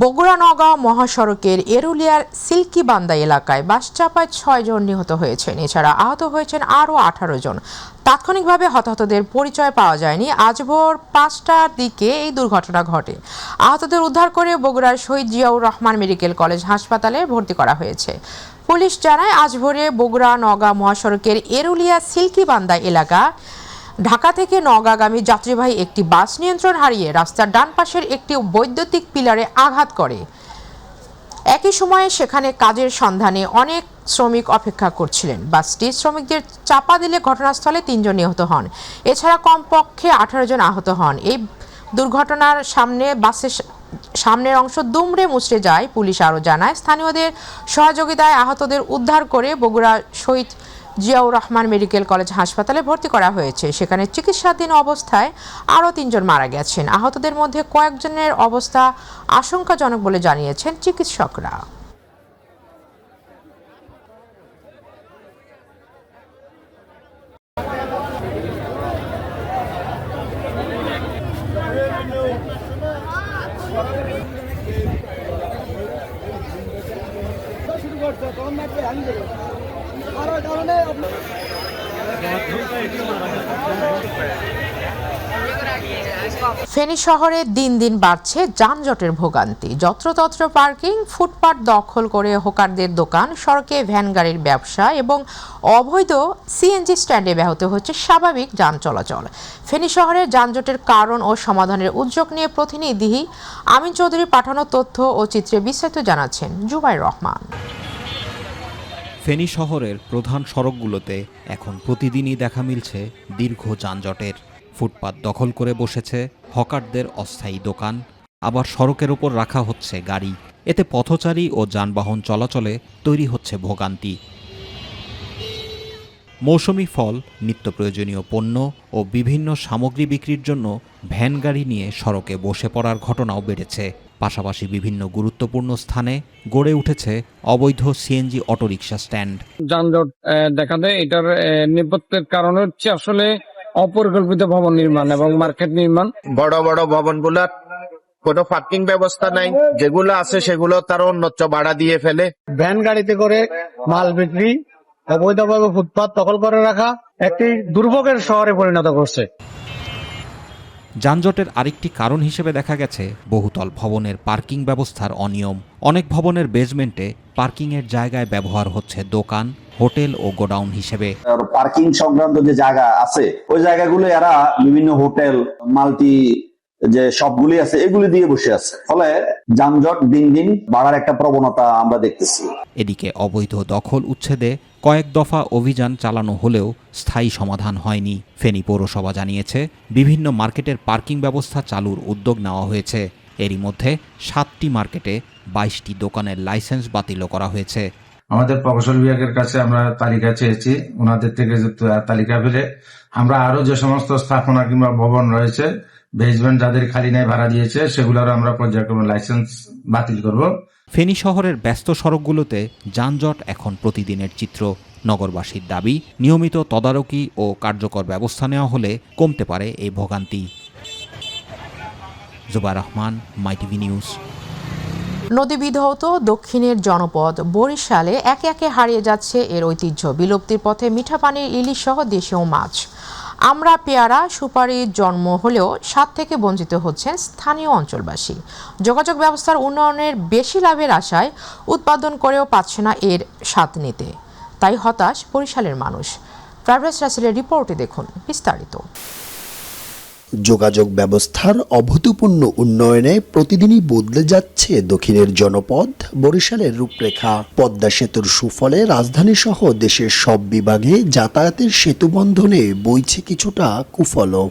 বগুড়া নওগাঁ মহাসড়কের এরুলিয়ার সিল্কিবান্দা এলাকায় বাস চাপায় ৬ জন নিহত হয়েছেন। এছাড়া আহত হয়েছেন আরও ১৮ জন। তাৎক্ষণিকভাবে হতাহতদের পরিচয় পাওয়া যায়নি। আজ ভোর ৫টার দিকে এই দুর্ঘটনা ঘটে। আহতদের উদ্ধার করে বগুড়ার শহীদ জিয়াউর রহমান মেডিকেল কলেজ হাসপাতালে ভর্তি করা হয়েছে। পুলিশ জানায়, আজ ভোরে বগুড়া নওগাঁ মহাসড়কের এরুলিয়া সিল্কিবান্দা এলাকা ঢাকা থেকে নওগাঁগামী যাত্রীবাহী একটি বাস নিয়ন্ত্রণ হারিয়ে রাস্তার ডান পাশের একটি বৈদ্যুতিক পিলারে আঘাত করে। একই সময়ে সেখানে কাজের সন্ধানে অনেক শ্রমিক অপেক্ষা করছিলেন। বাসটি শ্রমিকদের চাপা দিলে ঘটনাস্থলে ৩ জন নিহত হন। এছাড়া কমপক্ষে ১৮ জন আহত হন। এই দুর্ঘটনার বাসের সামনের অংশ দুমড়ে মুচড়ে যায়। পুলিশ আরও জানায়, স্থানীয়দের সহযোগিতায় আহতদের উদ্ধার করে বগুড়া শহীদ জিয়াউর রহমান মেডিকেল কলেজ হাসপাতালে ভর্তি করা হয়েছে। সেখানে চিকিৎসাধীন অবস্থায় আরও ৩ জন মারা গেছেন। আহতদের মধ্যে কয়েকজনের অবস্থা আশঙ্কাজনক বলে জানিয়েছেন চিকিৎসকরা। ফেনী শহরে দিন দিন বাড়ছে যানজটের ভোগান্তি। যত্রতত্র পার্কিং, ফুটপাত দখল করে হকারদের দোকান, সড়কে ভ্যান গাড়ির ব্যবসা এবং অবৈধ সিএনজি স্ট্যান্ডে ব্যাহত হচ্ছে স্বাভাবিক যান চলাচল। ফেনী শহরের যানজটের কারণ ও সমাধানের উদ্যোগ নিয়ে প্রতিনিধি আমিন চৌধুরী পাঠানো তথ্য ও চিত্রে বিস্তারিত জানাচ্ছেন জুবাইর রহমান। ফেনী শহরের প্রধান সড়কগুলোতে এখন প্রতিদিনই দেখা মিলছে দীর্ঘ যানজটের। ফুটপাত দখল করে বসেছে হকারদের অস্থায়ী দোকান, আবার সড়কের ওপর রাখা হচ্ছে গাড়ি। এতে পথচারী ও যানবাহন চলাচলে তৈরি হচ্ছে ভোগান্তি। মৌসুমি ফল, নিত্য প্রয়োজনীয় পণ্য ও বিভিন্ন সামগ্রী বিক্রির জন্য ভ্যান গাড়ি নিয়ে সড়কে বসে পড়ার ঘটনাও বেড়েছে। পাশাপাশি বিভিন্ন গুরুত্বপূর্ণ স্থানে গড়ে উঠেছে অবৈধ সিএনজি অটোরিকশা স্ট্যান্ড। যানজট দেখা দেয়। এটার নেপথ্যের কারণ হচ্ছে আসলে অপরিকল্পিত ভবন নির্মাণ এবং মার্কেট নির্মাণ। বড় বড় ভবনগুলোর কোনো পার্কিং ব্যবস্থা নাই, যেগুলো আছে সেগুলো তারা অন্যত্র ভাড়া দিয়ে ফেলে। ভ্যান গাড়িতে করে মাল বিক্রি, অবৈধভাবে ফুটপাত দখল করে রাখা একটি দুর্ভোগের শহরে পরিণত করছে। যানজটের আরেকটি কারণ হিসেবে দেখা গেছে বহুতল ভবনের পার্কিং ব্যবস্থার অনিয়ম। অনেক ভবনের বেজমেন্টে পার্কিংয়ের জায়গায় ব্যবহার হচ্ছে দোকান, হোটেল ও গোডাউন হিসেবে। পার্কিং সংক্রান্ত যে জায়গা আছে ওই জায়গাগুলো এরা বিভিন্ন হোটেল, মাল্টি যে সবগুলি আছে এগুলি দিয়ে বসে আছে, ফলে যানজট দিন দিন বাড়ার একটা প্রবণতা আমরা দেখতেছি। এদিকে অবৈধ দখল উচ্ছেদে কয়েক দফা অভিযান চালানো হলেও স্থায়ী সমাধান হয়নি। ফেনী পৌরসভা জানিয়েছে, বিভিন্ন মার্কেটের পার্কিং ব্যবস্থা চালুর উদ্যোগ নেওয়া হয়েছে। এরই মধ্যে 7টি মার্কেটে 22টি দোকানের লাইসেন্স বাতিলও করা হয়েছে। আমাদের প্রকৌশল বিভাগের কাছে আমরা তালিকা চেয়েছি, ওনাদের থেকে তালিকা পেলে আমরা আরো যে সমস্ত স্থাপনা কিংবা ভবন রয়েছে, বেসমেন্ট যাদের খালি নাই ভাড়া দিয়েছে, সেগুলোর আমরা পর্যায়ক্রমে লাইসেন্স বাতিল করব। ফেনী শহরের ব্যস্ত সড়কগুলোতে যানজট এখন প্রতিদিনের চিত্র। নগরবাসীর দাবি, নিয়মিত তদারকি ও কার্যকর ব্যবস্থা নেওয়া হলে কমতে পারে এই ভোগান্তি। Zubair Rahman, My TV news. নদী বিধৌত দক্ষিণের জনপদ বরিশালে একে একে হারিয়ে যাচ্ছে এর ঐতিহ্য। বিলুপ্তির পথে মিঠা পানির ইলিশ সহ দেশীয় মাছ, আমরা, পেয়ারা, সুপারির জন্ম হলেও স্বাদ থেকে বঞ্চিত হচ্ছেন স্থানীয় অঞ্চলবাসী। যোগাযোগ ব্যবস্থার উন্নয়নের বেশি লাভের আশায় উৎপাদন করেও পাচ্ছে না এর স্বাদ নিতে। তাই হতাশ বরিশালের মানুষ। ট্রাভেলস রাসেলের রিপোর্টে দেখুন বিস্তারিত। যোগাযোগ ব্যবস্থার অভূতপূর্ণ উন্নয়নে প্রতিদিনই বদলে যাচ্ছে দক্ষিণের জনপদ বরিশালের রূপরেখা। পদ্মা সেতুর সুফলে রাজধানী সহ দেশের সব বিভাগে যাতায়াতের সেতুবন্ধনে বইছে কিছুটা কুফলও।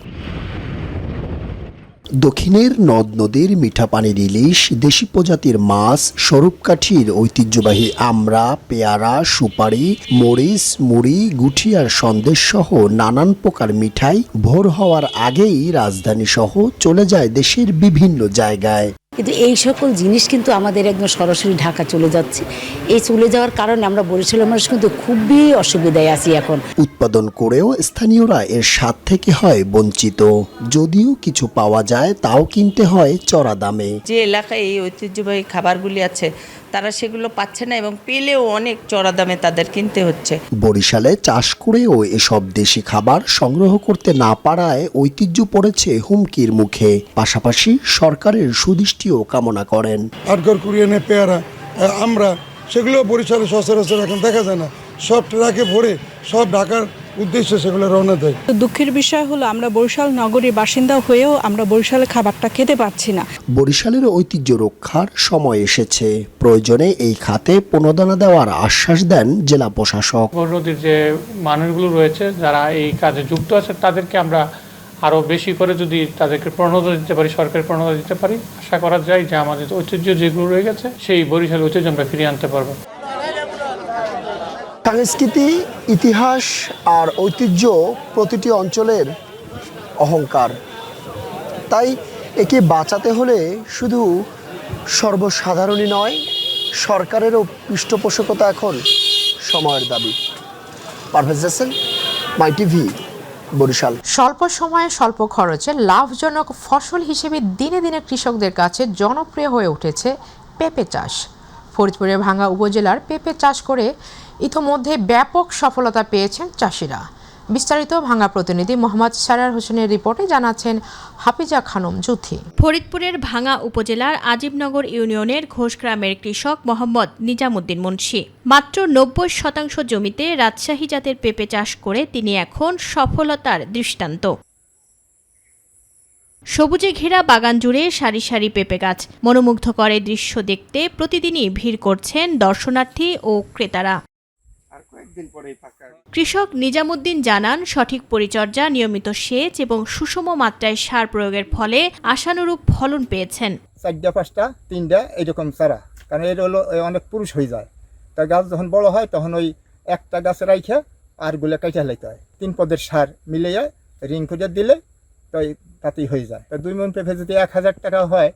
দক্ষিণের নদ নদীর মিঠা পানির ইলিশ, দেশি প্রজাতির মাছ, স্বরূপকাঠির ঐতিহ্যবাহী আমরা, পেয়ারা, সুপারি, মরিচ, মুড়ি, গুঠিয়ার সন্দেশ সহ নানান প্রকার মিঠাই ভোর হওয়ার আগেই রাজধানী সহ চলে যায় দেশের বিভিন্ন জায়গায়। কিন্তু এই সকল জিনিস কিন্তু আমাদের একদম সরাসরি ঢাকা চলে যাচ্ছে। এই চলে যাওয়ার কারণে আমরা বরিশালের মানুষ কিন্তু খুবই অসুবিধায় আছি এখন। উৎপাদন করেও স্থানীয়রা এর স্বাদ থেকে হয় বঞ্চিত। যদিও কিছু পাওয়া যায় তাও কিনতে হয় চড়া দামে। যে এলাকায় এই ঐতিহ্যবাহী খাবারগুলি আছে তারা সেগুলো পাচ্ছে না এবং পেলেও অনেক চড়া দামে তাদের কিনতে হচ্ছে। বরিশালে চাষ করেও এসব দেশি খাবার সংগ্রহ করতে না পারায় ঐতিহ্য পড়েছে হুমকির মুখে। পাশাপাশি সরকারের সুদৃষ্টিও কামনা করেন। আটঘর কুরিয়ানে পেয়ারা আমরা সেগুলো বরিশালে সচরাচর এখন দেখা যায় না, সব ট্রাকে ভরে সব ঢাকার উদ্দেশ্যে সেগুলো রওনা দেয়। দুঃখের বিষয় হলো আমরা বরিশাল নগরীর বাসিন্দা হয়েও আমরা বরিশালের খাবারটা খেতে পাচ্ছি না। বরিশালের ঐতিহ্য রক্ষার সময় এসেছে। প্রয়োজনে এই খাতে প্রণোদনা দেওয়ার আশ্বাস দেন জেলা প্রশাসক। নদীর যে মানুষগুলো রয়েছে যারা এই কাজে যুক্ত আছে তাদেরকে আমরা আরো বেশি করে যদি তাদেরকে প্রণোদনা দিতে পারি, সরকারি প্রণোদনা দিতে পারি, আশা করা যায় যে আমাদের ঐতিহ্য যেগুলো রয়ে গেছে সেই বরিশাল ঐতিহ্য আমরা ফিরিয়ে আনতে পারবো। সংস্কৃতি, ইতিহাস আর ঐতিহ্য প্রতিটি অঞ্চলের অহংকার। তাই একে বাঁচাতে হলে শুধু সর্বসাধারণই নয়, সরকারেরও পৃষ্ঠপোষকতা এখন সময়ের দাবি। পারভেজ হোসেন, মাই টিভি, বরিশাল। স্বল্প সময়ে স্বল্প খরচে লাভজনক ফসল হিসেবে দিনে দিনে কৃষকদের কাছে জনপ্রিয় হয়ে উঠেছে পেঁপে চাষ। ফরিদপুরের ভাঙ্গা উপজেলার পেঁপে চাষ করে ইতোমধ্যে ব্যাপক সফলতা পেয়েছেন চাষিরা। বিস্তারিত ভাঙ্গা প্রতিনিধি মোহাম্মদ সারার হোসেনের রিপোর্টে জানাচ্ছেন হাফিজা খানম জুথি। ফরিদপুরের ভাঙ্গা উপজেলার আজিবনগর ইউনিয়নের ঘোষগ্রামের কৃষক মোহাম্মদ নিজামুদ্দিন মুন্সি মাত্র ৯০% জমিতে রাজশাহী জাতের পেঁপে চাষ করে তিনি এখন সফলতার দৃষ্টান্ত। সবুজে ঘেরা বাগান জুড়ে সারি সারি পেঁপে গাছ, মনোমুগ্ধকর এই দৃশ্য দেখতে প্রতিদিনই ভিড় করছেন দর্শনার্থী ও ক্রেতারা। কৃষক নিজামুদ্দিন জানান, সঠিক পরিচর্যা, নিয়মিত সেচ এবং সুষম মাত্রায় সার প্রয়োগের ফলে আশানুরূপ ফলন পেয়েছেন। ৪টা ৫টা ৩টা এরকম চারা, কারণ এর হলো অনেক পুরুষ হয়ে যায়। তা গাছ যখন বড় হয় তখন ওই একটা গাছে রাইখে আরগুলো কেটে লাইতে হয়। ৩ পদের সার মিলিয়ে রিং করে দিলে তো তাতেই হয়ে যায়। তা 2 মণ পেঁপে যদি ১,০০০ টাকা হয়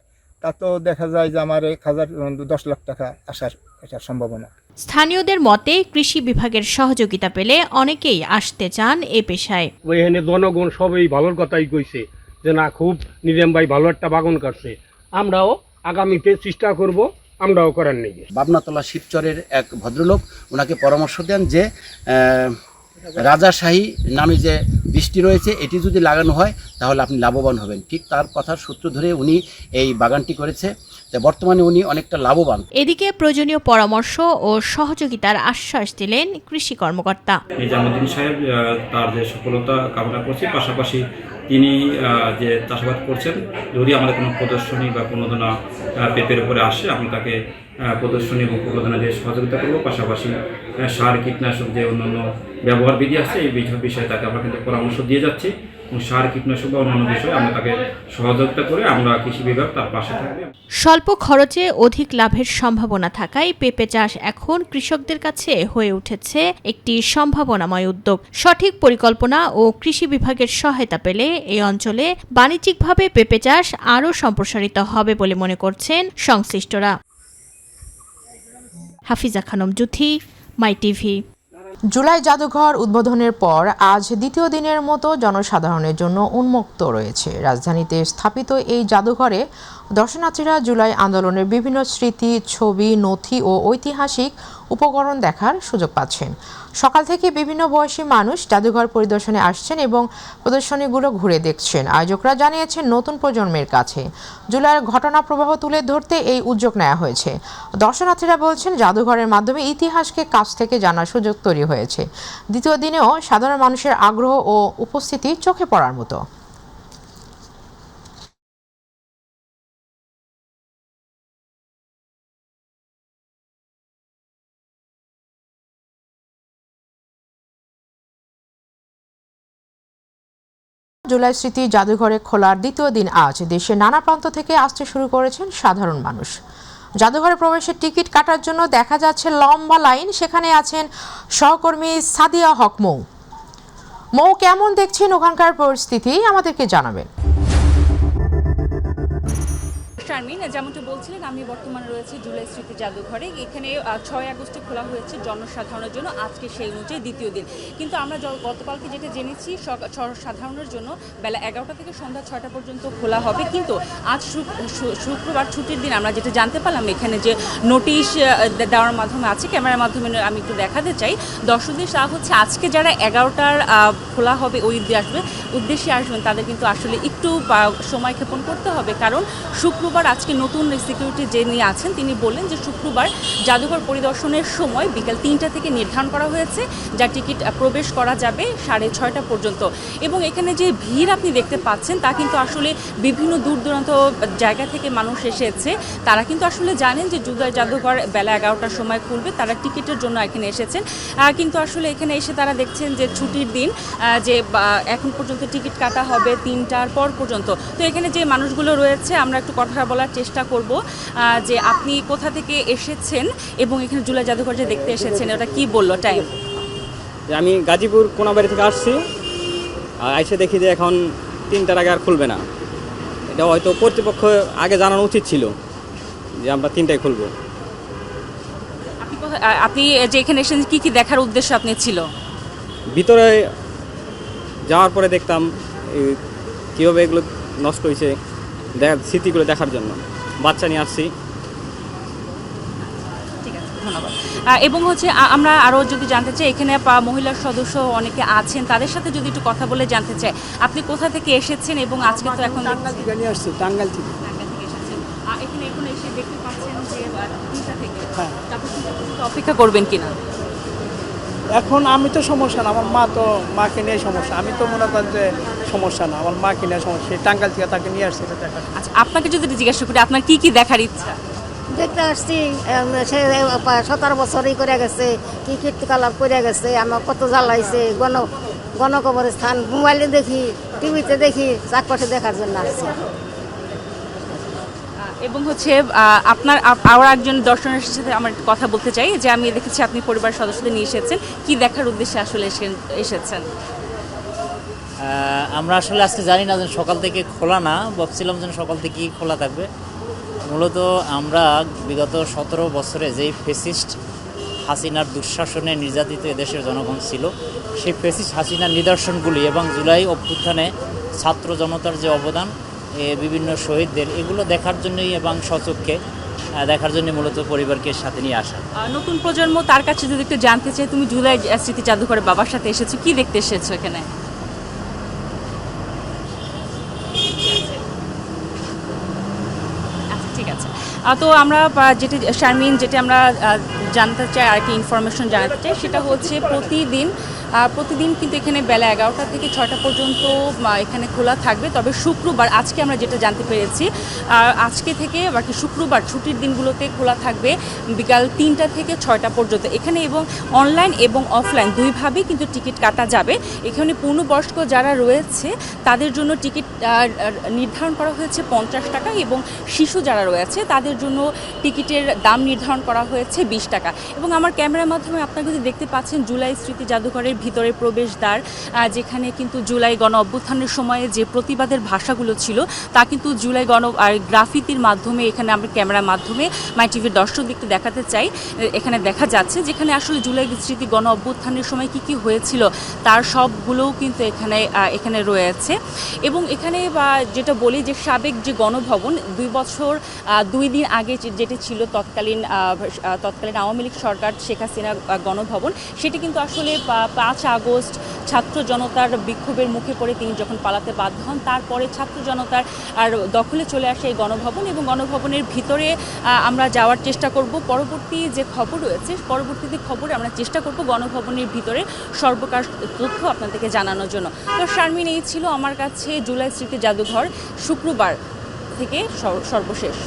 তা তো দেখা যায় যে আমার ১,০০০ ১০ লাখ টাকা আসার এটার সম্ভাবনা। স্থানীয়দের মতে কৃষি বিভাগের সহযোগিতা পেলে অনেকেই আসতে চান এ পেশায়। ওইখানে জনগণ সবই ভালোর কথাই কইছে যে না, খুব নিজাম ভাই ভালো একটা বাগান করছে, আমরাও আগামীতে চেষ্টা করব, আমরাও করার নেই। বাবনাতলা শিবচরের এক ভদ্রলোক ওনাকে পরামর্শ দেন যে রাজাশাহী নামে যে বৃষ্টি রয়েছে এটি যদি লাগানো হয় তাহলে আপনি লাভবান হবেন। ঠিক তার কথার সূত্র ধরে উনি এই বাগানটি করেছে, বর্তমানে উনি অনেকটা লাভবান। এদিকে প্রয়োজনীয় পরামর্শ ও সহযোগিতার আশ্বাস দিলেন কৃষি কর্মকর্তা নিজামুদ্দিন সাহেব। তার যে সফলতা কামনা করছি, পাশাপাশি তিনি যে চাষাবাদ করছেন, যদি আমাদের কোনো প্রদর্শনী বা প্রণোদনা পেঁপের উপরে আসে আমি তাকে প্রদর্শনী এবং প্রণোদনা দিয়ে সহযোগিতা করব। পাশাপাশি সার, কীটনাশক যে অন্যান্য ব্যবহার বিধি আছে এই বিষয়ে তাকে আমরা কিন্তু পরামর্শ দিয়ে যাচ্ছি এবং সার, কীটনাশক বা অন্যান্য বিষয়ে আমরা তাকে সহযোগিতা করে আমরা কৃষি বিভাগ তার পাশে থাকবে। স্বল্প খরচে অধিক লাভের সম্ভাবনা থাকায় পেঁপে চাষ এখন কৃষকদের কাছে হয়ে উঠেছে একটি সম্ভাবনাময় উদ্যোগ। সঠিক পরিকল্পনা ও কৃষি বিভাগের সহায়তা পেলে এই অঞ্চলে বাণিজ্যিকভাবে পেঁপে চাষ আরও সম্প্রসারিত হবে বলে মনে করছেন সংশ্লিষ্টরা। হাফিজা খানম জুথি, মাই টিভি। জুলাই জাদুঘর উদ্বোধনের পর আজ দ্বিতীয় দিনের মতো জনসাধারণের জন্য উন্মুক্ত রয়েছে। রাজধানীতে স্থাপিত এই জাদুঘরে দর্শনার্থীরা জুলাই আন্দোলনের বিভিন্ন স্মৃতি, ছবি, নথি ও ঐতিহাসিক উপকরণ দেখার সুযোগ পাচ্ছেন। সকাল থেকে বিভিন্ন বয়সী মানুষ জাদুঘর পরিদর্শনে আসছেন এবং প্রদর্শনীগুলো ঘুরে দেখছেন। আয়োজকরা জানিয়েছেন, নতুন প্রজন্মের কাছে জুলাইয়ের ঘটনা প্রবাহ তুলে ধরতে এই উদ্যোগ নেওয়া হয়েছে। দর্শনার্থীরা বলছেন, জাদুঘরের মাধ্যমে ইতিহাসকে কাছ থেকে জানার সুযোগ তৈরি হয়েছে। দ্বিতীয় দিনেও সাধারণ মানুষের আগ্রহ ও উপস্থিতি চোখে পড়ার মতো। জুলাই স্মৃতি জাদুঘরে খোলার দ্বিতীয় দিন আজ দেশের নানা প্রান্ত থেকে আসতে শুরু করেছেন সাধারণ মানুষ। জাদুঘরে প্রবেশের টিকিট কাটার জন্য দেখা যাচ্ছে লম্বা লাইন। সেখানে আছেন সহকর্মী সাদিয়া হক মৌ। মৌ, কেমন দেখছেন ওখানকার পরিস্থিতি, আমাদেরকে জানাবেন। শারমিন, যেমনটা বলছিলেন, আমি বর্তমানে রয়েছে জুলাই স্মৃতি জাদুঘরে। এখানে 6 আগস্টে খোলা হয়েছে জনসাধারণের জন্য, আজকে সেই অনুযায়ী দ্বিতীয় দিন। কিন্তু আমরা গতকালকে যেটা জেনেছি, সাধারণের জন্য বেলা 11টা থেকে সন্ধ্যা 6টা পর্যন্ত খোলা হবে। কিন্তু আজ শুক্রবার ছুটির দিন, আমরা যেটা জানতে পারলাম এখানে যে নোটিশ দেওয়ার মাধ্যমে আছে, ক্যামেরার মাধ্যমে আমি একটু দেখাতে চাই দর্শকদের, তা হচ্ছে আজকে যারা 11টার খোলা হবে ওই উদ্দেশ্যে আসবেন, তাদের কিন্তু আসলে একটু সময় ক্ষেপণ করতে হবে। কারণ শুক্রবার আজকে নতুন সিকিউরিটি যিনি আছেন তিনি বললেন যে শুক্রবার জাদুঘর পরিদর্শনের সময় বিকাল 3টা থেকে নির্ধারণ করা হয়েছে, যা টিকিট প্রবেশ করা যাবে 6:30 পর্যন্ত। এবং এখানে যে ভিড় আপনি দেখতে পাচ্ছেন তা কিন্তু আসলে বিভিন্ন দূর দূরান্ত জায়গা থেকে মানুষ এসেছে। তারা কিন্তু আসলে জানেন যে জুলাই জাদুঘর বেলা 11টার সময় খুলবে, তারা টিকিটের জন্য এখানে এসেছেন। কিন্তু আসলে এখানে এসে তারা দেখছেন যে ছুটির দিন, যে এখন পর্যন্ত টিকিট কাটা হবে 3টার পর পর্যন্ত। তো এখানে যে মানুষগুলো রয়েছে আমরা একটু কথা বলার চেষ্টা করব যে আপনি কোথা থেকে এসেছেন এবং এখানে জুলাই জাদুঘর যে দেখতে এসেছেন ওটা কি বললো টাইম? আমি গাজীপুর কোনাবাড়ি থেকে আসছি, আর এসে দেখি যে এখন 3টার আগে আর খুলবে না। এটা হয়তো কর্তৃপক্ষ আগে জানানো উচিত ছিল যে আমরা 3টায় খুলব। আপনি যে এখানে এসেছেন কি কি দেখার উদ্দেশ্য আপনি ছিল? ভিতরে যাওয়ার পরে দেখতাম কীভাবে এগুলো নষ্ট হয়েছে, স্মৃতিগুলো দেখার জন্য বাচ্চা নিয়ে আসছি। ঠিক আছে, ধন্যবাদ। এবং হচ্ছে আমরা আরও যদি জানতে চাই, এখানে মহিলা সদস্য অনেকে আছেন, তাদের সাথে যদি একটু কথা বলে জানতে চাই আপনি কোথা থেকে এসেছেন এবং আজকে তো এখন টাঙ্গাইল থেকে নিয়ে আসছি, টাঙ্গাইল থেকে এসেছেন। এখানে এখন এসে দেখতে পাচ্ছেন যে 3টা থেকে, তারপর অপেক্ষা করবেন কিনা? এখন আমি তো সমস্যা না, আমার মাকে নিয়ে সমস্যা, আমি তো মনে করেন যে সমস্যা না, আমার মাকে নিয়ে সমস্যা। টাঙ্গাইল থেকে তাকে নিয়ে আসছে দেখা। আচ্ছা, আপনাকে যদি জিজ্ঞাসা করি আপনার কি কি দেখার ইচ্ছা? দেখতে আসছি, সে 17 বছরই করে গেছে, কি কীর্তিকলাপ করে গেছে, আমার কত জ্বালাইছে, গণকবরের স্থান মোবাইলে দেখি, টিভিতে দেখি, চাকপাশে দেখার জন্য আসছি। এবং হচ্ছে আপনার আরও একজন দর্শনের সাথে আমার কথা বলতে চাই যে আমি দেখেছি আপনি পরিবার সদস্যদের নিয়ে এসেছেন, কি দেখার উদ্দেশ্যে আসলে এসেছেন? আমরা আসলে আজকে জানি না যে সকাল থেকে খোলা না, ভাবছিলাম যেন সকাল থেকেই খোলা থাকবে। মূলত আমরা বিগত 17 বছরে যেই ফেসিস্ট হাসিনার দুঃশাসনে নির্যাতিত এদেশের জনগণ ছিল, সেই ফেসিস্ট হাসিনার নিদর্শনগুলি এবং জুলাই অভ্যুত্থানে ছাত্র জনতার যে অবদান, বিভিন্ন শহীদদের, এগুলো দেখার জন্যই এবং স্বচক্ষে দেখার জন্য মূলত পরিবারকে সাথে নিয়ে আসা। নতুন প্রজন্ম তার কাছে যদি একটু জানতে চাই, তুমি জুলাই স্মৃতি জাদুঘরে বাবার সাথে এসেছো, কি দেখতে এসেছো এখানে? আচ্ছা, ঠিক আছে। তো আমরা যেটা শারমিন, যেটা আমরা জানতে চাই আর কি ইনফরমেশন জানাতে চাই, সেটা হচ্ছে প্রতিদিন কিন্তু এখানে বেলা 11টা থেকে 6টা পর্যন্ত এখানে খোলা থাকবে। তবে শুক্রবার, আজকে আমরা যেটা জানতে পেরেছি, আজকে থেকে বাকি শুক্রবার ছুটির দিনগুলোতে খোলা থাকবে বিকাল 3টা থেকে 6টা পর্যন্ত এখানে। এবং অনলাইন এবং অফলাইন দুইভাবেই কিন্তু টিকিট কাটা যাবে। এখানে পূর্ণবয়স্ক যারা রয়েছে তাদের জন্য টিকিট নির্ধারণ করা হয়েছে 50 টাকা, এবং শিশু যারা রয়েছে তাদের জন্য টিকিটের দাম নির্ধারণ করা হয়েছে 20 টাকা। এবং আমার ক্যামেরার মাধ্যমে আপনারা কিন্তু দেখতে পাচ্ছেন জুলাই স্মৃতি জাদুঘরের ভিতরে প্রবেশদ্বার, যেখানে কিন্তু জুলাই গণ অভ্যুত্থানের সময়ে যে প্রতিবাদের ভাষাগুলো ছিল তা কিন্তু জুলাই গ্রাফিতির মাধ্যমে এখানে আমরা ক্যামেরার মাধ্যমে মাই টিভির দর্শকদেরকে দেখাতে চাই। এখানে দেখা যাচ্ছে যেখানে আসলে জুলাই স্মৃতি গণ অভ্যুত্থানের সময় কি কি হয়েছিল তার সবগুলোও কিন্তু এখানে রয়েছে। এবং এখানে যেটা বলি যে সাবেক যে গণভবন 2 বছর 2 দিন আগে যেটি ছিল তৎকালীন আওয়ামী লীগ সরকার শেখ হাসিনা গণভবন, সেটি কিন্তু আসলে 5 আগস্ট ছাত্র জনতার বিক্ষোভের মুখে পড়ে তিনি যখন পালাতে বাধ্য হন, তারপরে ছাত্র জনতার দখলে চলে আসে এই গণভবন। এবং গণভবনের ভিতরে আমরা যাওয়ার চেষ্টা করব। পরবর্তী যে খবর রয়েছে, পরবর্তীতে খবরে আমরা চেষ্টা করব গণভবনের ভিতরে সর্বকাশ তথ্য আপনাদেরকে জানানোর জন্য। তো শারমিন, এই ছিল আমার কাছে জুলাই স্মৃতি জাদুঘর শুক্রবার থেকে সর্বশেষ।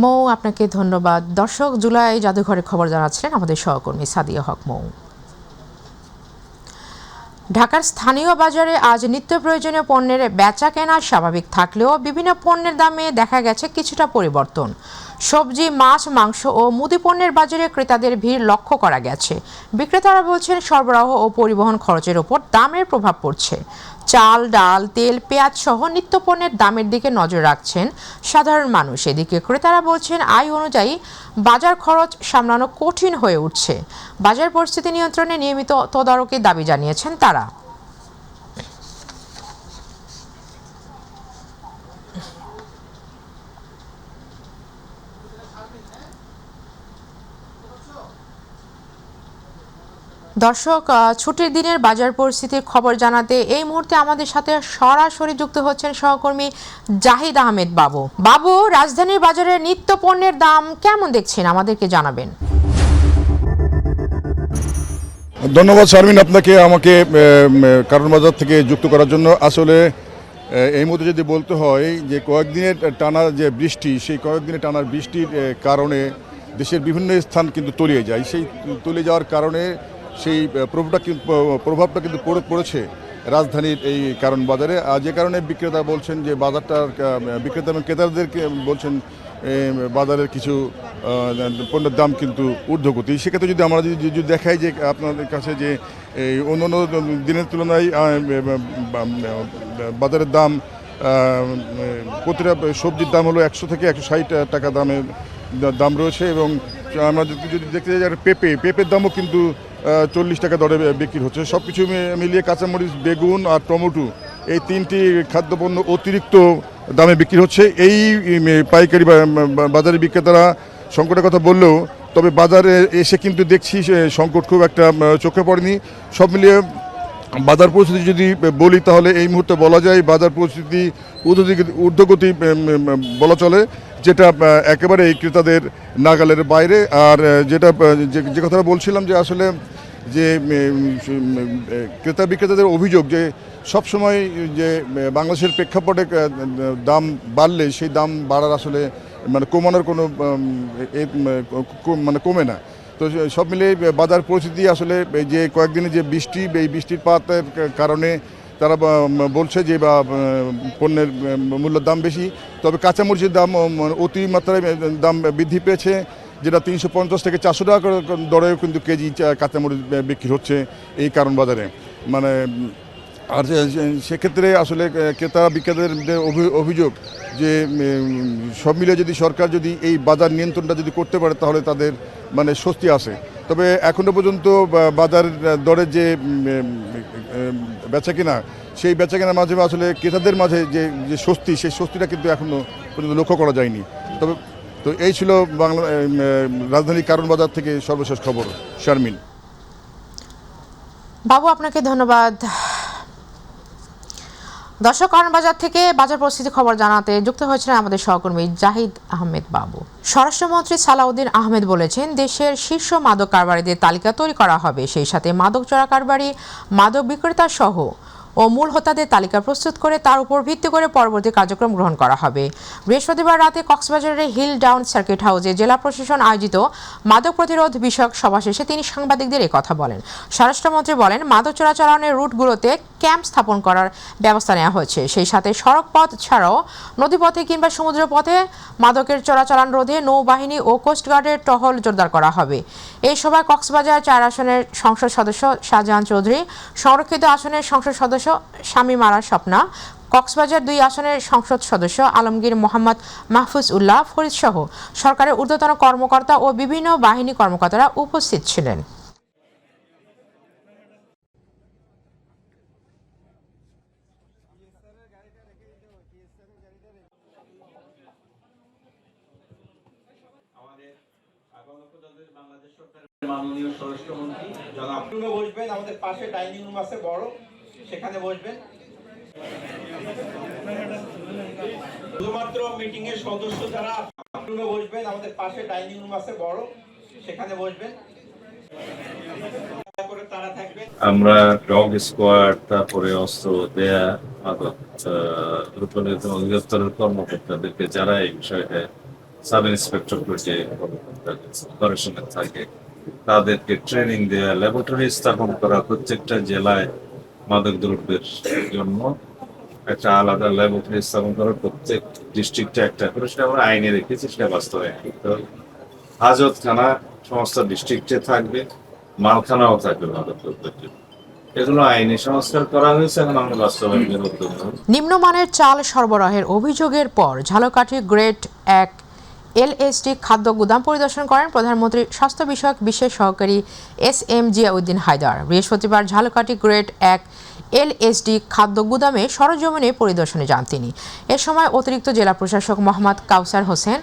মৌ, আপনাকে ধন্যবাদ। দর্শক, জুলাই জাদুঘরের খবর জানাচ্ছিলেন আমাদের সহকর্মী সাদিয়া হক মৌ। ঢাকার স্থানীয় বাজারে আজ নিত্য প্রয়োজনীয় পণ্যের বেচা কেনা স্বাভাবিক থাকলেও বিভিন্ন পণ্যের দামে দেখা গেছে কিছুটা পরিবর্তন। সবজি, মাছ, মাংস ও মুদি পণ্যের বাজারে ক্রেতাদের ভিড় লক্ষ্য করা গেছে। বিক্রেতারা বলছেন সরবরাহ ও পরিবহন খরচের ওপর দামের প্রভাব পড়ছে। চাল, ডাল, তেল, পেঁয়াজ সহ নিত্যপণ্যের দামের দিকে নজর রাখছেন সাধারণ মানুষ। এদিকে ক্রেতারা বলছেন আয় অনুযায়ী বাজার খরচ সামলানো কঠিন হয়ে উঠছে। বাজার পরিস্থিতি নিয়ন্ত্রণে নিয়মিত তদারকির দাবি জানিয়েছেন তারা। দর্শক, ছুটির দিনের বাজার পরিস্থিতির খবর জানাতে এই মুহূর্তে আমাদের সাথে সরাসরি যুক্ত হচ্ছেন সহকর্মী জাহিদ আহমেদ বাবু। বাবু, রাজধানীর বাজারের নিত্য পণ্যের দাম কেমন দেখছেন আমাদেরকে জানাবেন। ধন্যবাদ শারমিন আপনাকে আমাকে কারণ বাজার থেকে যুক্ত করার জন্য। আসলে এই মুহূর্তে যদি বলতে হয় যে কয়েকদিনের টানা যে বৃষ্টি, সেই কয়েকদিনের টানার বৃষ্টির কারণে দেশের বিভিন্ন স্থান কিন্তু তলিয়ে যায়। সেই তলিয়ে যাওয়ার কারণে সেই প্রভাবটা কিন্তু পড়েছে রাজধানীর এই কারণ বাজারে। আর যে কারণে বিক্রেতা বলছেন যে বাজারটার বিক্রেতা এবং ক্রেতাদেরকে বলছেন বাজারের কিছু পণ্যের দাম কিন্তু ঊর্ধ্বগতি। সেক্ষেত্রে যদি আমরা যদি দেখাই যে আপনাদের কাছে যে অন্যান্য দিনের তুলনায় বাজারের দাম, প্রতিটা সবজির দাম হলো 100 থেকে 160 টাকা দাম রয়েছে। এবং আমরা যদি দেখতে যাই পেঁপের দামও কিন্তু 40 টাকা দরে বিক্রি হচ্ছে। সব কিছু মিলিয়ে কাঁচামরিচ, বেগুন আর টমেটো, এই তিনটি খাদ্যপণ্য অতিরিক্ত দামে বিক্রি হচ্ছে। এই পাইকারি বাজারে বিক্রেতারা সংকটের কথা বললেও তবে বাজারে এসে কিন্তু দেখছি সংকট খুব একটা চোখে পড়েনি। সব মিলিয়ে বাজার পরিস্থিতি যদি বলি তাহলে এই মুহূর্তে বলা যায় বাজার পরিস্থিতি ঊর্ধ্বগতি বলা চলে, যেটা একেবারে এই ক্রেতাদের নাগালের বাইরে। আর যেটা যে কথাটা বলছিলাম যে আসলে যে ক্রেতা বিক্রেতাদের অভিযোগ যে সবসময় যে বাংলাদেশের প্রেক্ষাপটে দাম বাড়লে সেই দাম বাড়ার আসলে কমানোর কোনো কমে না। তো সব মিলিয়ে বাজার পরিস্থিতি আসলে যে কয়েকদিনে যে বৃষ্টি, এই বৃষ্টিপাতের কারণে তারা বলছে যে পণ্যের মূল্যের দাম বেশি। তবে কাঁচামরিচের দাম অতিমাত্রায় দাম বৃদ্ধি পেয়েছে, যেটা 350 থেকে 400 টাকা দরেও কিন্তু কেজি কাঁচামরিচ বিক্রি হচ্ছে এই কারণ বাজারে। আর সেক্ষেত্রে আসলে ক্রেতা বিক্রেতাদের অভিযোগ যে সব মিলে যদি সরকার যদি এই বাজার নিয়ন্ত্রণটা যদি করতে পারে তাহলে তাদের স্বস্তি আসে। তবে এখনও পর্যন্ত বাজার দরের যে বেচাকেনা, সেই বেচাকেনার মাঝে আসলে ক্রেতাদের মাঝে যে স্বস্তি, সেই স্বস্তিটা কিন্তু এখনও পর্যন্ত লক্ষ্য করা যায়নি। তো এই ছিল রাজধানীর কারণ বাজার থেকে সর্বশেষ খবর। শারমিন। বাবু, আপনাকে ধন্যবাদ। দর্শক, কারণ বাজার থেকে বাজার পরিস্থিতি খবর জানাতে যুক্ত হয়েছিলেন আমাদের সহকর্মী জাহিদ আহমেদ বাবু। স্বরাষ্ট্রমন্ত্রী সালাউদ্দিন আহমেদ বলেছেন দেশের শীর্ষ মাদক কারবারিদের তালিকা তৈরি করা হবে, সেই সাথে মাদক চোরা কারবারি, মাদক বিক্রেতা সহ ও মূল হোতাদের তালিকা প্রস্তুত করে তার উপর ভিত্তি করে পরবর্তী কার্যক্রম গ্রহণ করা হবে। বৃহস্পতিবার রাতে কক্সবাজারের হিল ডাউন সার্কিট হাউসে জেলা প্রশাসন আয়োজিত মাদক প্রতিরোধ বিষয়ক সভা শেষে তিনি সাংবাদিকদের এই কথা বলেন। স্বরাষ্ট্রমন্ত্রী বলেন মাদক চোরাচালানের রুটগুলোতে ক্যাম্প স্থাপন করার ব্যবস্থা নেওয়া হয়েছে, সেই সাথে সড়ক পথ ছাড়াও নদীপথে কিংবা সমুদ্র পথে মাদকের চোরাচালান রোধে নৌবাহিনী ও কোস্টগার্ডের টহল জোরদার করা হবে। এই সভায় কক্সবাজার 4 আসনের সংসদ সদস্য শাহজাহান চৌধুরী, সংরক্ষিত আসনের সংসদ সদস্য শামীমারা স্বপ্না, কক্সবাজার 2 আসনের সংসদ সদস্য আলমগীর মোহাম্মদ মাহফুজ উল্লাহ ফরিদ সহ সরকারের ঊর্ধ্বতন কর্মকর্তা ও বিভিন্ন বাহিনী কর্মকর্তারা উপস্থিত ছিলেন। মাননীয় স্বরাষ্ট্রমন্ত্রী জনাব বসবেন, আমাদের পাশে ডাইনিং রুম আছে বড়, সেখানে বসবেন। শুধুমাত্র মিটিং এর সদস্য যারা বসবেন, আমাদের পাশে ডাইনিং রুম আছে বড়, সেখানে বসবেন। আমরা ডগ স্কোয়াড, তারপরে অস্ত্র দেয়া অধিদপ্তরের কর্মকর্তাদেরকে যারা এই বিষয়টা সাব ইন্সপেক্টর অপারেশনে থাকে তাদেরকে ট্রেনিং দেওয়া, ল্যাবরেটরি স্থাপন করা প্রত্যেকটা জেলায় মাদক দ্রব্যের জন্য একটা আলাদা ল্যাবরেটরি স্থাপন করার প্রত্যেক ডিস্ট্রিক্টে একটা করে, সেটা আমরা আইনে রেখেছি, সেটা বাস্তবায়ন করতে হবে। হাজতখানা সমস্ত ডিস্ট্রিক্টে থাকবে, মালখানাও থাকবে মাদক দ্রব্যের জন্য। এগুলো আইনি সংস্কার করা হয়েছে, এখন আমরা বাস্তবায়নের উদ্যোগ নেব। নিম্নমানের চাল সরবরাহের অভিযোগের পর ঝালকাঠি গ্রেড 1 এলএসডি খাদ্য গুদাম পরিদর্শন করেন প্রধানমন্ত্রী স্বাস্থ্য বিষয়ক বিশেষ সহকারী এস.এম. জিয়াউদ্দিন হায়দার। বৃহস্পতিবার ঝালকাঠি গ্রেড 1 এলএসডি খাদ্য গুদামে সরজমিনে পরিদর্শনে যান তিনি। এ সময় অতিরিক্ত জেলা প্রশাসক মোহাম্মদ কাউসার হোসেন,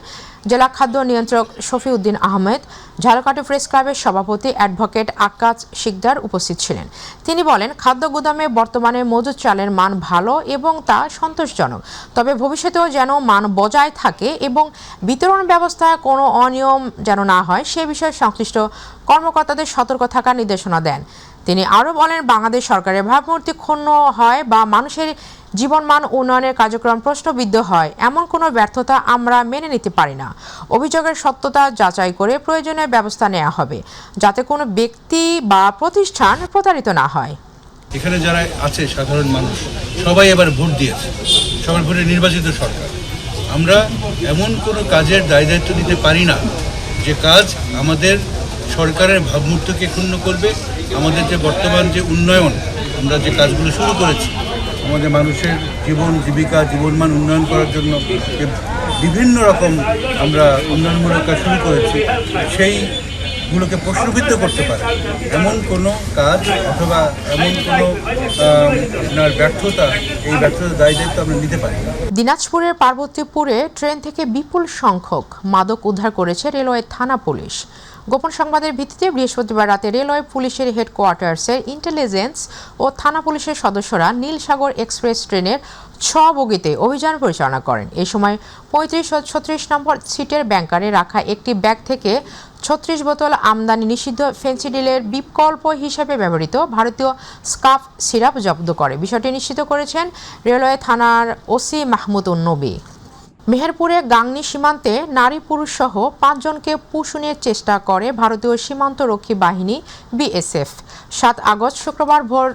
জেলা খাদ্য নিয়ন্ত্রক শফিউদ্দিন আহমেদ, ঝালকাঠি প্রেস ক্লাবের সভাপতি অ্যাডভোকেট আকাশ শিকদার উপস্থিত ছিলেন। তিনি বলেন, খাদ্য গুদামে বর্তমানে মজুদ চালের মান ভালো এবং তা সন্তোষজনক, তবে ভবিষ্যতেও যেন মান বজায় থাকে এবং বিতরণ ব্যবস্থায় কোনো অনিয়ম যেন না হয় সে বিষয়ে সংশ্লিষ্ট কর্মকর্তাদের সতর্ক থাকার নির্দেশনা দেন। তিনি আরও বলেন, বাংলাদেশ সরকারের ভাবমূর্তি ক্ষুণ্ণ হয় বা মানুষের জীবনমান উন্নয়নের কার্যক্রম প্রশ্নবিদ্ধ হয় এমন কোনো ব্যর্থতা আমরা মেনে নিতে পারি না। অভিযোগের সত্যতা যাচাই করে প্রয়োজনীয় ব্যবস্থা নেওয়া হবে, যাতে কোনো ব্যক্তি বা প্রতিষ্ঠান প্রতারিত না হয়। এখানে যারা আছে সাধারণ মানুষ সবাই এবার ভোট দিয়েছে, সবার ভোটে নির্বাচিত সরকার। আমরা এমন কোনো কাজের দায় দায়িত্ব দিতে পারি না যে কাজ আমাদের সরকারের ভাবমূর্তিকে ক্ষুণ্ণ করবে। আমাদের যে বর্তমান যে উন্নয়ন, আমরা যে কাজগুলো শুরু করেছি, আমাদের মানুষের জীবন জীবিকা জীবনমান উন্নয়ন করার জন্য যে বিভিন্ন রকম আমরা উন্নয়নমূলক কাজ শুরু করেছি, সেইগুলোকে প্রশ্নবিদ্ধ করতে পারে এমন কোনো কাজ অথবা এমন কোনো আপনার ব্যর্থতা, এই ব্যর্থতার দায় দায়িত্ব আমরা নিতে পারি না। দিনাজপুরের পার্বতীপুরে ট্রেন থেকে বিপুল সংখ্যক মাদক উদ্ধার করেছে রেলওয়ে থানা পুলিশ। গোপন সংবাদের ভিত্তিতে বৃহস্পতিবার রাতে রেলওয়ে পুলিশের হেডকোয়ার্টার্সের ইন্টেলিজেন্স ও থানা পুলিশের সদস্যরা নীলসাগর এক্সপ্রেস ট্রেনের 6 বগিতে অভিযান পরিচালনা করেন। এই সময় 35 ও 36 নম্বর সিটের ব্যাংকারে রাখা একটি ব্যাগ থেকে 36 বোতল আমদানি নিষিদ্ধ ফেন্সিডিলের বিকল্প হিসেবে ব্যবহৃত ভারতীয় স্কাফ সিরাপ জব্দ করে। বিষয়টি নিশ্চিত করেছেন রেলওয়ে থানার ওসি মাহমুদ উন-নবী। মেহেরপুরে গাংনী সীমান্তে নারী পুরুষ সহ 5 জনকে পুষুনের চেষ্টা করে ভারতীয় সীমান্ত রক্ষী বাহিনী বিএসএফ। 7 আগস্ট শুক্রবার ভোর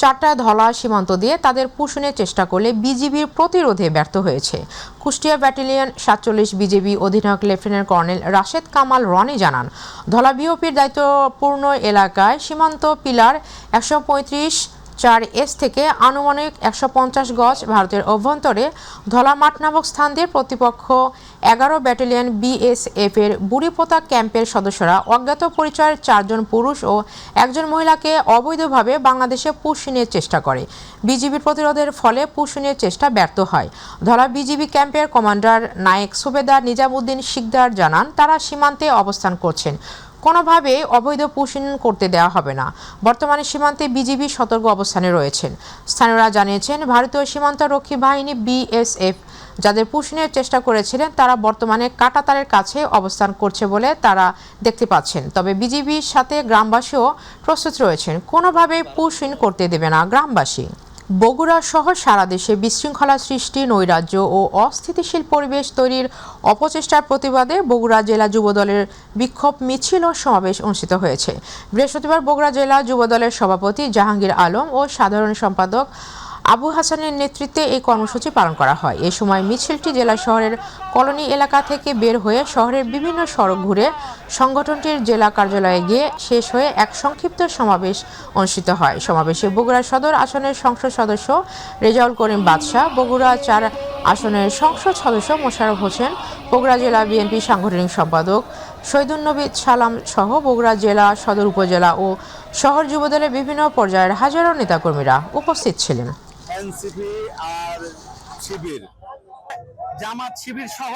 4টায় ধলা সীমান্ত দিয়ে তাদের পুষুনের চেষ্টা করলে বিজিবির প্রতিরোধে ব্যর্থ হয়েছে। কুষ্টিয়া ব্যাটালিয়ন 47 বিজিবি অধিনায়ক লেফটেন্যান্ট কর্নেল রাশেদ কামাল রনি জানান, ধলা বিওপির দায়িত্বপূর্ণ এলাকায় সীমান্ত পিলার 135-4S থেকে আনুমানিক 150 গজ ভারতের অভ্যন্তরে ধলামাঠ নামক স্থান দিয়ে প্রতিপক্ষ 11 ব্যাটালিয়ন বিএসএফ এর বুড়িপোতা ক্যাম্পের সদস্যরা অজ্ঞাত পরিচয়ের 4 জন পুরুষ ও 1 জন মহিলাকে অবৈধভাবে বাংলাদেশে পুষিনের চেষ্টা করে। বিজিবির প্রতিরোধের ফলে পুষিনের চেষ্টা ব্যর্থ হয়। ধলা বিজিবি ক্যাম্পের কমান্ডার নায়েক সুবেদার নিজামুদ্দিন শিকদার জানান, তারা সীমান্তে অবস্থান করছেন, কোনোভাবে অবৈধ পুষিন করতে দেওয়া হবে না। বর্তমানে সীমান্তে বিজিবি সতর্ক অবস্থানে রয়েছেন। স্থানীয়রা জানিয়েছেন, ভারতীয় সীমান্ত রক্ষী বাহিনী বিএসএফ যাদের পুষিনের চেষ্টা করেছিলেন তারা বর্তমানে কাঁটাতারের কাছে অবস্থান করছে বলে তারা দেখতে পাচ্ছেন। তবে বিজিবির সাথে গ্রামবাসীও প্রস্তুত রয়েছেন, কোনোভাবে পুষিন করতে দেবে না গ্রামবাসী। বগুড়া সহ সারা দেশে বিশৃঙ্খলা সৃষ্টি, নৈরাজ্য ও অস্থিতিশীল পরিবেশ তৈরির অপচেষ্টার প্রতিবাদে বগুড়া জেলা যুবদলের বিক্ষোভ মিছিল ও সমাবেশ অনুষ্ঠিত হয়েছে। বৃহস্পতিবার বগুড়া জেলা যুবদলের সভাপতি জাহাঙ্গীর আলম ও সাধারণ সম্পাদক আবু হাসানের নেতৃত্বে এই কর্মসূচি পালন করা হয়। এ সময় মিছিলটি জেলা শহরের কলোনি এলাকা থেকে বের হয়ে শহরের বিভিন্ন সড়ক ঘুরে সংগঠনটির জেলা কার্যালয়ে গিয়ে শেষ হয়ে এক সংক্ষিপ্ত সমাবেশ অনুষ্ঠিত হয়। সমাবেশে বগুড়া সদর আসনের সংসদ সদস্য রেজাউল করিম বাদশাহ, বগুড়া 4 আসনের সংসদ সদস্য মোশাররফ হোসেন, বগুড়া জেলা বিএনপি সাংগঠনিক সম্পাদক শহীদুন নবী সালাম সহ বগুড়া জেলা, সদর উপজেলা ও শহর যুবদলের বিভিন্ন পর্যায়ের হাজারো নেতাকর্মীরা উপস্থিত ছিলেন। এনসিপি আর শিবির, জামাত শিবির সহ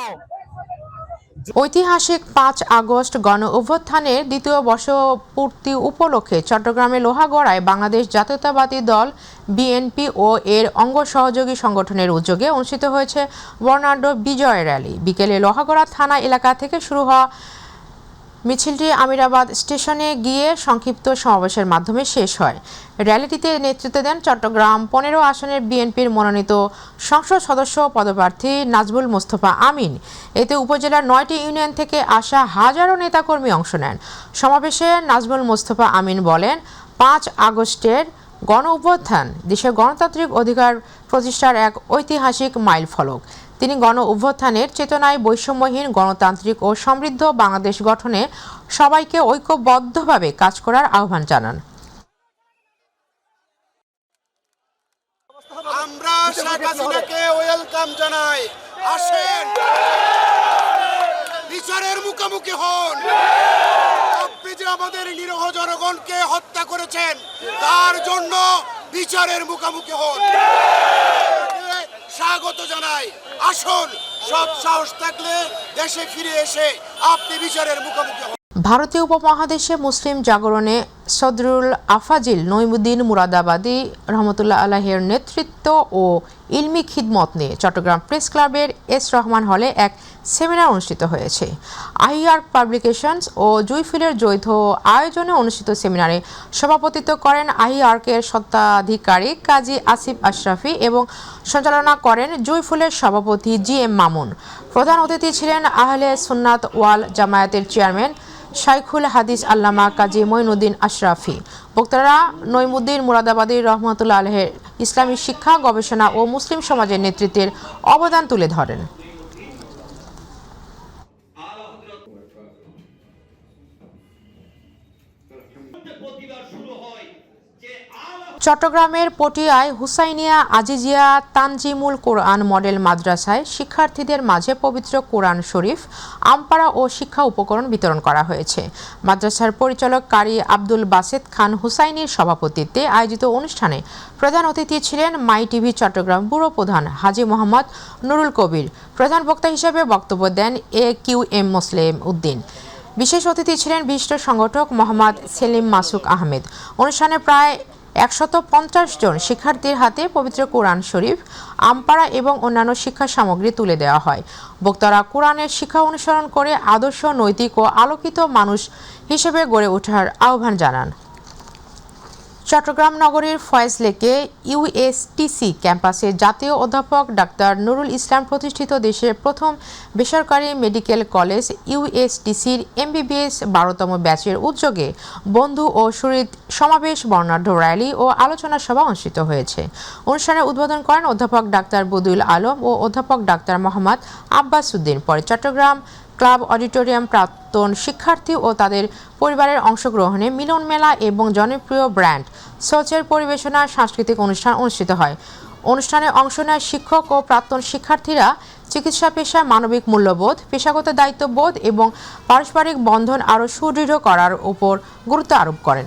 ঐতিহাসিক 5 আগস্ট গণ অভ্যুত্থানের দ্বিতীয় বর্ষপূর্তি উপলক্ষে চট্টগ্রামে লোহাগড়ায় বাংলাদেশ জাতীয়তাবাদী দল বিএনপি ও এর অঙ্গ সহযোগী সংগঠনের উদ্যোগে অনুষ্ঠিত হয়েছে বর্ণাঢ্য বিজয় র্যালি। বিকেলে লোহাগড়া থানা এলাকা থেকে শুরু হওয়া মিছিলটি আমিরাবাদ স্টেশনে গিয়ে সংক্ষিপ্ত সমাবেশের মাধ্যমে শেষ হয়। র্যালিটিতে নেতৃত্ব দেন চট্টগ্রাম 15 আসনের বিএনপির মনোনীত সংসদ সদস্য পদপ্রার্থী নাজমুল মোস্তফা আমিন। এতে উপজেলার 9টি ইউনিয়ন থেকে আসা হাজারো নেতাকর্মী অংশ নেন। সমাবেশে নাজমুল মোস্তফা আমিন বলেন, 5 আগস্টের গণ অভ্যুত্থান দেশের গণতান্ত্রিক অধিকার প্রতিষ্ঠার এক ঐতিহাসিক মাইলফলক। তিনি গণ অভ্যুত্থানের চেতনায় বৈষম্যহীন গণতান্ত্রিক ও সমৃদ্ধ বাংলাদেশ গঠনে সবাইকে ঐক্যবদ্ধভাবে কাজ করার আহ্বান জানান। আমরা শেখ হাসিনাকে ওয়েলকাম জানাই। আসেন, বিচারের মুখোমুখি হন। আপনি যে আমাদের নিরীহ জনগণকে হত্যা করেছেন তার জন্য বিচারের মুখোমুখি হন। স্বাগত জানাই। আসুন, সব সাহস থাকলে দেশে ফিরে এসে আপনি বিচারের মুখোমুখি হন। ভারতীয় উপমহাদেশে মুসলিম জাগরণে সদরুল আফাজিল নঈমুদ্দিন মুরাদাবাদী রহমতুল্লাহ আলাহের নেতৃত্ব ও ইলমি খিদমত নিয়ে চট্টগ্রাম প্রেস ক্লাবের এস রহমান হলে এক সেমিনার অনুষ্ঠিত হয়েছে। আহিয়ার্ক পাবলিকেশনস ও জুইফিলের যৌথ আয়োজনে অনুষ্ঠিত সেমিনারে সভাপতিত্ব করেন আহিয়ার্কের স্বত্বাধিকারী কাজী আসিফ আশরাফি এবং সঞ্চালনা করেন জুইফুলের সভাপতি GM মামুন। প্রধান অতিথি ছিলেন আহলে সুন্নাত ওয়াল জামায়াতের চেয়ারম্যান শাইখুল হাদিস আল্লামা কাজী মঈনুদ্দিন আশরাফি। বক্তারা নঈমুদ্দিন মুরাদাবাদী রহমতুল্লাহ আলাইহির ইসলামী শিক্ষা, গবেষণা ও মুসলিম সমাজের নেতৃত্বের অবদান তুলে ধরেন। চট্টগ্রামের পটিয়ায় হুসাইনিয়া আজিজিয়া তানজিমুল কোরআন মডেল মাদ্রাসায় শিক্ষার্থীদের মাঝে পবিত্র কোরআন শরীফ, আমপারা ও শিক্ষা উপকরণ বিতরণ করা হয়েছে। মাদ্রাসার পরিচালক কারি আব্দুল বাসেত খান হুসাইনির সভাপতিত্বে আয়োজিত অনুষ্ঠানে প্রধান অতিথি ছিলেন মাই টিভি চট্টগ্রাম ব্যুরো প্রধান হাজী মোহাম্মদ নুরুল কবির। প্রধান বক্তা হিসেবে বক্তব্য দেন AQM মুসলিম উদ্দিন। বিশেষ অতিথি ছিলেন বিশিষ্ট সংগঠক মোহাম্মদ সেলিম মাসুক আহমেদ। অনুষ্ঠানে প্রায় 150 জন শিক্ষার্থীর হাতে পবিত্র কোরআন শরীফ, আমপারা এবং অন্যান্য শিক্ষা সামগ্রী তুলে দেওয়া হয়। বক্তারা কোরআনের শিক্ষা অনুসরণ করে আদর্শ, নৈতিক ও আলোকিত মানুষ হিসেবে গড়ে ওঠার আহ্বান জানান। চট্টগ্রাম নগরীর ফয়েজ লেকে USTC ক্যাম্পাসে জাতীয় অধ্যাপক ডাক্তার নুরুল ইসলাম প্রতিষ্ঠিত দেশের প্রথম বেসরকারি মেডিকেল কলেজ USTCর MBBS 12তম ব্যাচের উদ্যোগে বন্ধু ও শহীদ সমাবেশ, বর্ণাঢ্য র্যালি ও আলোচনা সভা অনুষ্ঠিত হয়েছে। অনুষ্ঠানে উদ্বোধন করেন অধ্যাপক ডাক্তার বদিউল আলম ও অধ্যাপক ডাক্তার মোহাম্মদ আব্বাস উদ্দিন। পরে চট্টগ্রাম ক্লাব অডিটোরিয়াম প্রাক্তন শিক্ষার্থী ও তাদের পরিবারের অংশগ্রহণে মিলন মেলা এবং জনপ্রিয় ব্র্যান্ড সোচের পরিবেশনা সাংস্কৃতিক অনুষ্ঠান অনুষ্ঠিত হয়। অনুষ্ঠানে অংশ নেয় শিক্ষক ও প্রাক্তন শিক্ষার্থীরা চিকিৎসা পেশায় মানবিক মূল্যবোধ, পেশাগত দায়িত্ববোধ এবং পারস্পরিক বন্ধন আরও সুদৃঢ় করার উপর গুরুত্ব আরোপ করেন।